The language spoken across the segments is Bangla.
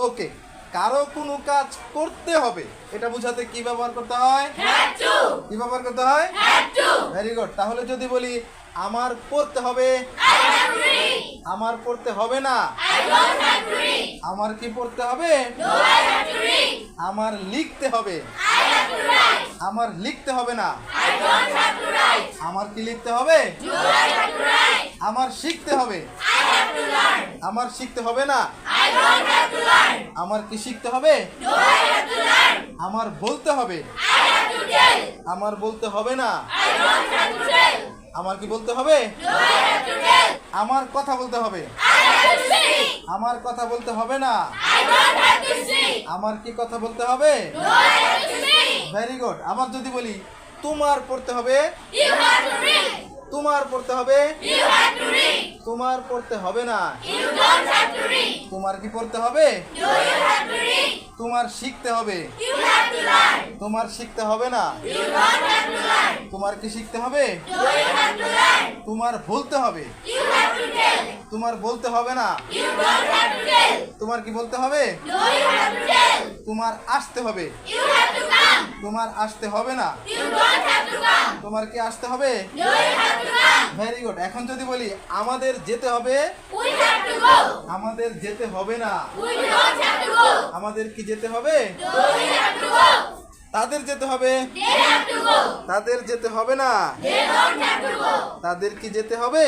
ওকে, কারো কোনো কাজ করতে হবে এটা বোঝাতে কি ব্যবহার করতে হয়? কি ব্যবহার করতে হয়? Very good. তাহলে যদি বলি আমার পড়তে হবে, আমার পড়তে হবে না। আমার কি পড়তে হবে? আমার লিখতে হবে। আমার লিখতে হবে না। আমার কি লিখতে হবে? আমার শিখতে হবে। আমার শিখতে হবে না। আমার কি শিখতে হবে? আমার বলতে হবে। আমার বলতে হবে না। আমার কি বলতে হবে? আমার কথা বলতে হবে। আমার কথা বলতে হবে না। আমার কি কথা বলতে হবে? Very good. আবার যদি বলি তোমার পড়তে হবে, তোমার পড়তে হবে, তোমার পড়তে হবে না। তোমার কি পড়তে হবে? তোমার শিখতে হবে। তোমার শিখতে হবে না। তোমার কি শিখতে হবে? তোমার বলতে হবে। তোমার বলতে হবে না। তোমার কি বলতে হবে? তোমার আসতে হবে। তোমার আসতে হবে না। তোমার কি আসতে হবে? Very good. এখন যদি বলি আমাদের যেতে হবে, আমাদের যেতে হবে না। আমাদের কি যেতে হবে? তাদের যেতে হবে। তাদের যেতে হবে না। তাদের কি যেতে হবে?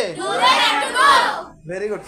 Very good.